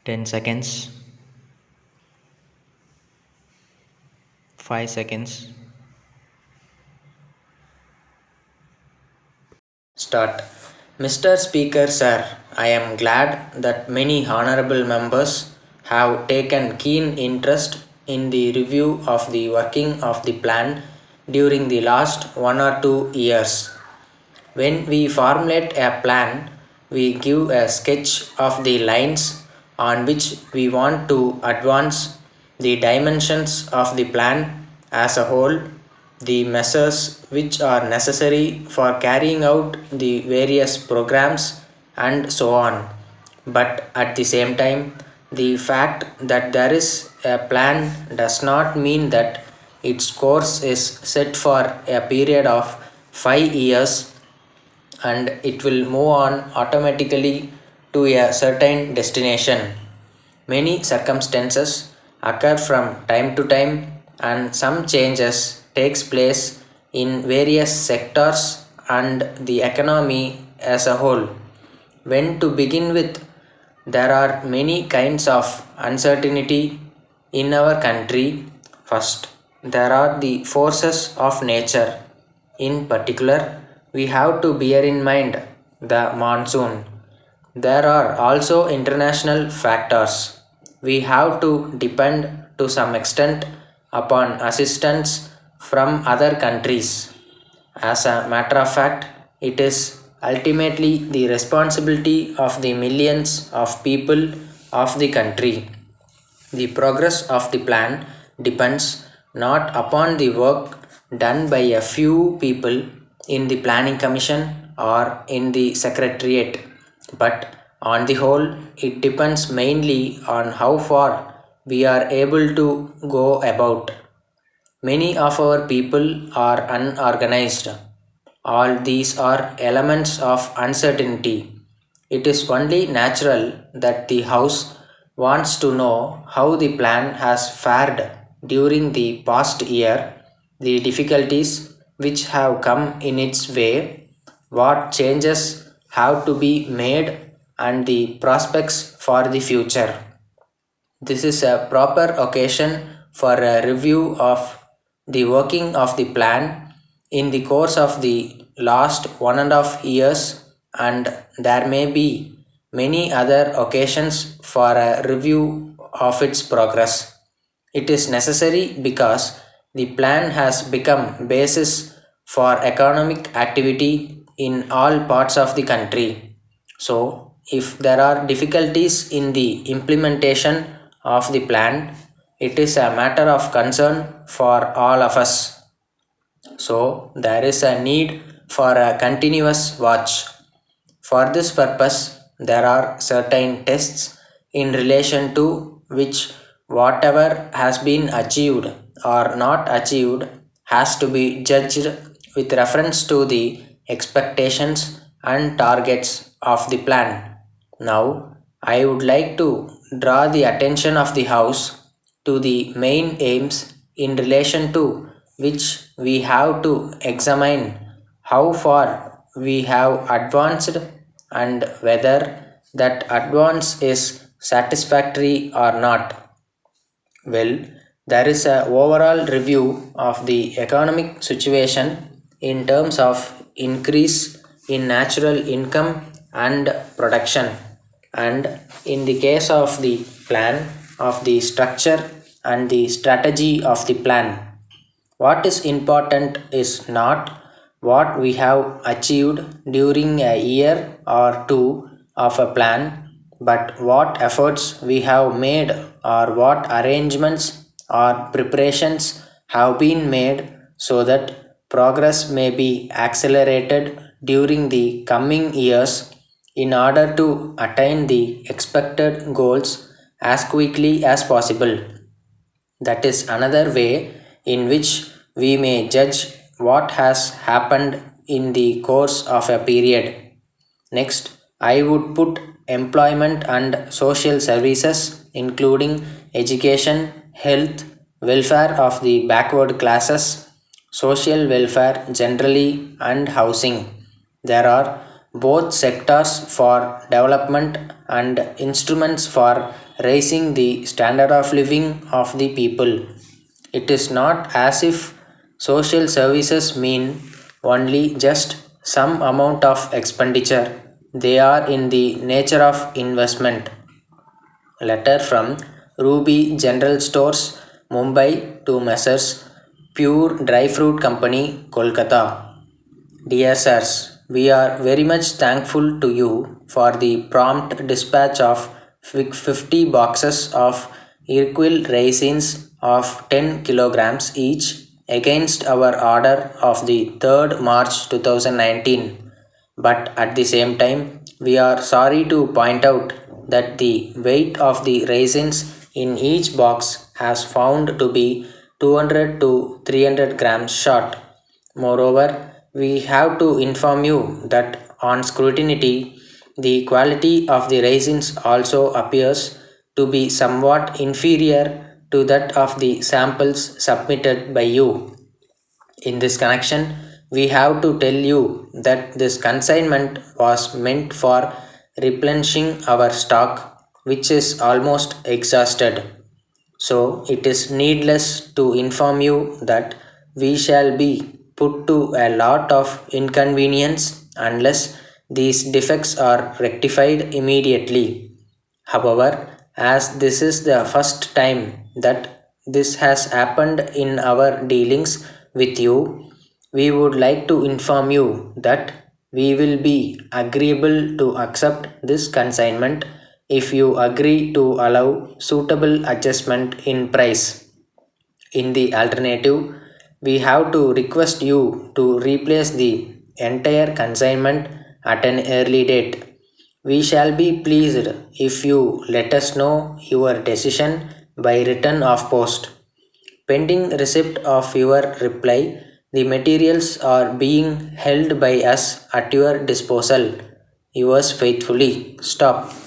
10 seconds, 5 seconds. Start. Mr. Speaker, sir, I am glad that many honorable members have taken keen interest in the review of the working of the plan during the last 1 or 2 years. When we formulate a plan, we give a sketch of the lines on which we want to advance, the dimensions of the plan as a whole, the measures which are necessary for carrying out the various programs, and so on. But at the same time, the fact that there is a plan does not mean that its course is set for a period of 5 years and it will move on automatically to a certain destination. Many circumstances occur from time to time and some changes takes place in various sectors and the economy as a whole. When to begin with, there are many kinds of uncertainty in our country. First, there are the forces of nature. In particular, we have to bear in mind the monsoon. There are also international factors. We have to depend to some extent upon assistance from other countries. As a matter of fact, it is ultimately the responsibility of the millions of people of the country. The progress of the plan depends not upon the work done by a few people in the planning commission or in the secretariat, but on the whole, it depends mainly on how far we are able to go about. Many of our people are unorganized. All these are elements of uncertainty. It is only natural that the House wants to know how the plan has fared during the past year, the difficulties which have come in its way, what changes have to be made, and the prospects for the future. This is a proper occasion for a review of the working of the plan in the course of the last 1.5 years, and there may be many other occasions for a review of its progress. It is necessary because the plan has become basis for economic activity in all parts of the country. So, if there are difficulties in the implementation of the plan, it is a matter of concern for all of us. So, there is a need for a continuous watch. For this purpose, there are certain tests in relation to which whatever has been achieved or not achieved has to be judged with reference to the expectations and targets of the plan. Now, I would like to draw the attention of the House to the main aims in relation to which we have to examine how far we have advanced and whether that advance is satisfactory or not. Well, there is a overall review of the economic situation in terms of increase in natural income and production, and in the case of the plan of the structure and the strategy of the plan. What is important is not what we have achieved during a year or two of a plan, but what efforts we have made or what arrangements or preparations have been made so that progress may be accelerated during the coming years in order to attain the expected goals as quickly as possible. That is another way in which we may judge what has happened in the course of a period. Next, I would put employment and social services, including education, health, welfare of the backward classes, social welfare generally, and housing. There are both sectors for development and instruments for raising the standard of living of the people. It is not as if social services mean only just some amount of expenditure, they are in the nature of investment. Letter from Ruby General Stores, Mumbai to Messrs. Pure Dry Fruit Company, Kolkata. Dear sirs, we are very much thankful to you for the prompt dispatch of 50 boxes of Irquil raisins of 10 kilograms each against our order of the 3rd March 2019. But at the same time, we are sorry to point out that the weight of the raisins in each box has found to be 200 to 300 grams short. Moreover, we have to inform you that on scrutiny, the quality of the raisins also appears to be somewhat inferior to that of the samples submitted by you. In this connection, we have to tell you that this consignment was meant for replenishing our stock, which is almost exhausted. So, it is needless to inform you that we shall be put to a lot of inconvenience unless these defects are rectified immediately. However, as this is the first time that this has happened in our dealings with you, we would like to inform you that we will be agreeable to accept this consignment if you agree to allow suitable adjustment in price. In the alternative, we have to request you to replace the entire consignment at an early date. We shall be pleased if you let us know your decision by return of post. Pending receipt of your reply, the materials are being held by us at your disposal. Yours faithfully. Stop.